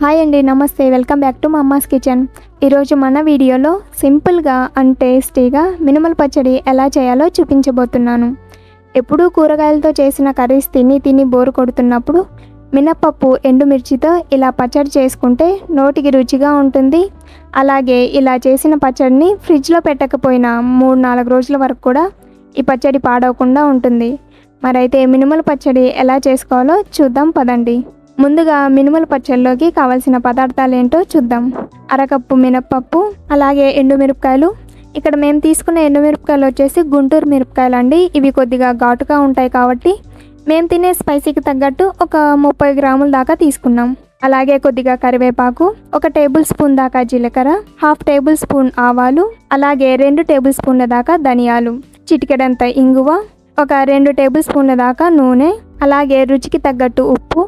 Hi అండి, నమస్తే. Welcome back to mama's kitchen. ఈరోజు మన వీడియోలో సింపుల్గా అండ్ టేస్టీగా మినుముల పచ్చడి ఎలా చేయాలో చూపించబోతున్నాను. ఎప్పుడూ కూరగాయలతో చేసిన కర్రీస్ తిని బోరు కొడుతున్నప్పుడు మినప్పప్పు ఎండుమిర్చితో ఇలా పచ్చడి చేసుకుంటే నోటికి రుచిగా ఉంటుంది. అలాగే ఇలా చేసిన పచ్చడిని ఫ్రిడ్జ్లో పెట్టకపోయినా 3-4 రోజుల వరకు కూడా ఈ పచ్చడి పాడవకుండా ఉంటుంది. మరైతే మినుముల పచ్చడి ఎలా చేసుకోవాలో చూద్దాం పదండి. ముందుగా మినుముల పచ్చడిలోకి కావాల్సిన పదార్థాలు ఏంటో చూద్దాం. అరకప్పు మినప్పప్పు, అలాగే ఎండుమిరపకాయలు. ఇక్కడ మేము తీసుకున్న ఎండుమిరపకాయలు వచ్చేసి గుంటూరు మిరపకాయలు అండి. ఇవి కొద్దిగా ఘాటుగా ఉంటాయి కాబట్టి మేము తినే స్పైసీకి తగ్గట్టు ఒక 30 గ్రాముల దాకా తీసుకున్నాం. అలాగే కొద్దిగా కరివేపాకు, 1 టేబుల్ స్పూన్ దాకా జీలకర్ర, 1/2 టేబుల్ స్పూన్ ఆవాలు, అలాగే 2 టేబుల్ స్పూన్ల దాకా ధనియాలు, చిటికెడంత ఇంగువ, ఒక 2 టేబుల్ స్పూన్ల దాకా నూనె, అలాగే రుచికి తగ్గట్టు ఉప్పు.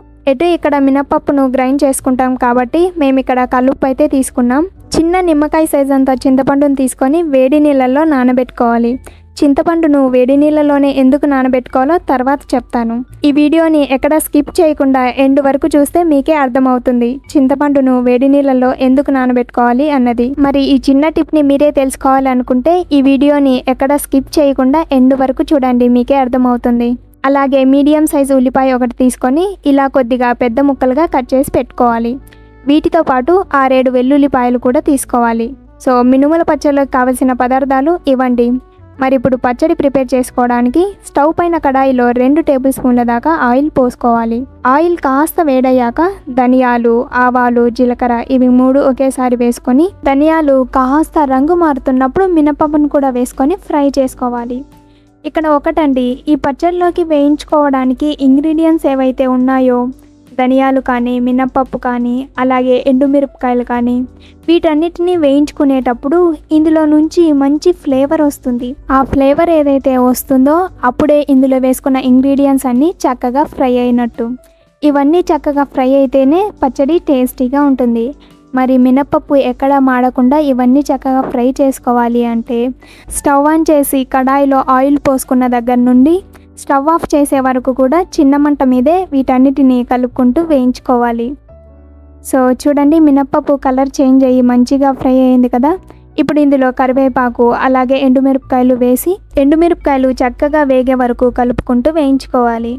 ఇక్కడ మినప్పప్పును గ్రైండ్ చేసుకుంటాం కాబట్టి మేము ఇక్కడ కల్లుప్పు అయితే తీసుకున్నాం. చిన్న నిమ్మకాయ సైజ్ అంత చింతపండును తీసుకొని వేడి నీళ్ళల్లో నానబెట్టుకోవాలి. చింతపండును వేడి నీళ్ళలోనే ఎందుకు నానబెట్టుకోవాలో తర్వాత చెప్తాను. ఈ వీడియోని ఎక్కడ స్కిప్ చేయకుండా ఎండ్ వరకు చూస్తే మీకే అర్థమవుతుంది చింతపండును వేడి నీళ్ళల్లో ఎందుకు నానబెట్టుకోవాలి అన్నది. మరి ఈ చిన్న టిప్ని మీరే తెలుసుకోవాలనుకుంటే ఈ వీడియోని ఎక్కడ స్కిప్ చేయకుండా ఎండ్ వరకు చూడండి, మీకే అర్థమవుతుంది. అలాగే మీడియం సైజు ఉల్లిపాయ 1 తీసుకొని ఇలా కొద్దిగా పెద్ద ముక్కలుగా కట్ చేసి పెట్టుకోవాలి. వీటితో పాటు 6-7 వెల్లుల్లిపాయలు కూడా తీసుకోవాలి. సో మినుముల పచ్చడిలోకి కావలసిన పదార్థాలు ఇవ్వండి. మరి ఇప్పుడు పచ్చడి ప్రిపేర్ చేసుకోవడానికి స్టవ్ పైన కడాయిలో 2 టేబుల్ స్పూన్ల దాకా ఆయిల్ పోసుకోవాలి. ఆయిల్ కాస్త వేడయ్యాక ధనియాలు, ఆవాలు, జీలకర్ర ఇవి 3 ఒకేసారి వేసుకొని ధనియాలు కాస్త రంగు మారుతున్నప్పుడు మినపప్పును కూడా వేసుకొని ఫ్రై చేసుకోవాలి. ఇక్కడ ఒకటండి, ఈ పచ్చడిలోకి వేయించుకోవడానికి ఇంగ్రీడియంట్స్ ఏవైతే ఉన్నాయో ధనియాలు కానీ, మినప్పప్పు కానీ, అలాగే ఎండుమిరపకాయలు కానీ వీటన్నిటిని వేయించుకునేటప్పుడు ఇందులో నుంచి మంచి ఫ్లేవర్ వస్తుంది. ఆ ఫ్లేవర్ ఏదైతే వస్తుందో అప్పుడే ఇందులో వేసుకున్న ఇంగ్రీడియంట్స్ అన్నీ చక్కగా ఫ్రై అయినట్టు. ఇవన్నీ చక్కగా ఫ్రై అయితేనే పచ్చడి టేస్టీగా ఉంటుంది. మరి మినప్పప్పు ఎక్కడ మాడకుండా ఇవన్నీ చక్కగా ఫ్రై చేసుకోవాలి అంటే స్టవ్ ఆన్ చేసి కడాయిలో ఆయిల్ పోసుకున్న దగ్గర నుండి స్టవ్ ఆఫ్ చేసే వరకు కూడా చిన్న మంట మీదే వీటన్నిటిని కలుపుకుంటూ వేయించుకోవాలి. సో చూడండి, మినప్పప్పు కలర్ చేంజ్ అయ్యి మంచిగా ఫ్రై అయింది కదా. ఇప్పుడు ఇందులో కరివేపాకు అలాగే ఎండుమిరపకాయలు వేసి ఎండుమిరపకాయలు చక్కగా వేగే వరకు కలుపుకుంటూ వేయించుకోవాలి.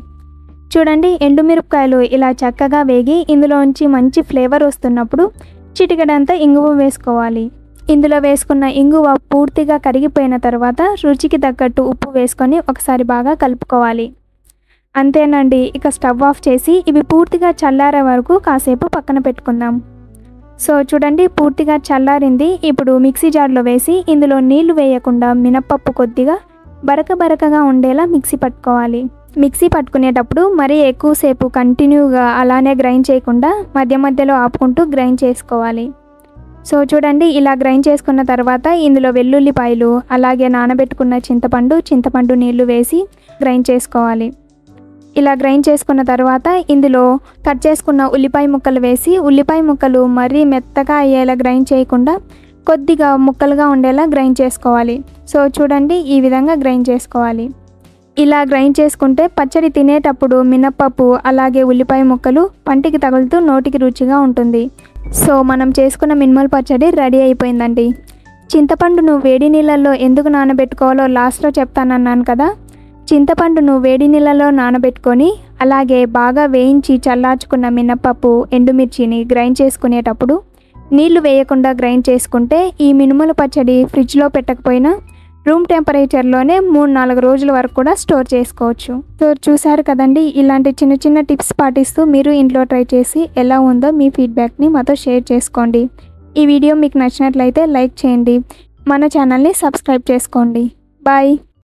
చూడండి, ఎండుమిరపకాయలు ఇలా చక్కగా వేగి ఇందులోంచి మంచి ఫ్లేవర్ వస్తున్నప్పుడు చిటికెడంతా ఇంగువ వేసుకోవాలి. ఇందులో వేసుకున్న ఇంగువ పూర్తిగా కరిగిపోయిన తర్వాత రుచికి తగ్గట్టు ఉప్పు వేసుకొని ఒకసారి బాగా కలుపుకోవాలి. అంతేనండి, ఇక స్టవ్ ఆఫ్ చేసి ఇవి పూర్తిగా చల్లారే వరకు కాసేపు పక్కన పెట్టుకుందాం. సో చూడండి, పూర్తిగా చల్లారింది. ఇప్పుడు మిక్సీ జార్లో వేసి ఇందులో నీళ్లు వేయకుండా మినప్పప్పు కొద్దిగా బరకగా ఉండేలా మిక్సీ పట్టుకోవాలి. మిక్సీ పట్టుకునేటప్పుడు మరీ ఎక్కువసేపు కంటిన్యూగా అలానే గ్రైండ్ చేయకుండా మధ్య మధ్యలో ఆపుకుంటూ గ్రైండ్ చేసుకోవాలి. సో చూడండి, ఇలా గ్రైండ్ చేసుకున్న తర్వాత ఇందులో వెల్లుల్లిపాయలు అలాగే నానబెట్టుకున్న చింతపండు నీళ్లు వేసి గ్రైండ్ చేసుకోవాలి. ఇలా గ్రైండ్ చేసుకున్న తర్వాత ఇందులో కట్ చేసుకున్న ఉల్లిపాయ ముక్కలు వేసి ఉల్లిపాయ ముక్కలు మరీ మెత్తగా అయ్యేలా గ్రైండ్ చేయకుండా కొద్దిగా ముక్కలుగా ఉండేలా గ్రైండ్ చేసుకోవాలి. సో చూడండి, ఈ విధంగా గ్రైండ్ చేసుకోవాలి. ఇలా గ్రైండ్ చేసుకుంటే పచ్చడి తినేటప్పుడు మినప్పప్పు అలాగే ఉల్లిపాయ ముక్కలు పంటికి తగులుతూ నోటికి రుచిగా ఉంటుంది. సో మనం చేసుకున్న మినుముల పచ్చడి రెడీ అయిపోయిందండి. చింతపండును వేడి నీళ్ళల్లో ఎందుకు నానబెట్టుకోవాలో లాస్ట్లో చెప్తానన్నాను కదా. చింతపండును వేడి నీళ్ళలో నానబెట్టుకొని అలాగే బాగా వేయించి చల్లార్చుకున్న మినప్పప్పు ఎండుమిర్చిని గ్రైండ్ చేసుకునేటప్పుడు నీళ్లు వేయకుండా గ్రైండ్ చేసుకుంటే ఈ మినుముల పచ్చడి ఫ్రిడ్జ్లో పెట్టకపోయినా రూమ్ టెంపరేచర్లోనే 3-4 రోజుల వరకు కూడా స్టోర్ చేసుకోవచ్చు. సో చూసారు కదండి, ఇలాంటి చిన్న టిప్స్ పాటిస్తూ మీరు ఇంట్లో ట్రై చేసి ఎలా ఉందో మీ ఫీడ్బ్యాక్ని మాతో షేర్ చేసుకోండి. ఈ వీడియో మీకు నచ్చినట్లయితే లైక్ చేయండి, మన ఛానల్ని సబ్స్క్రైబ్ చేసుకోండి. బాయ్.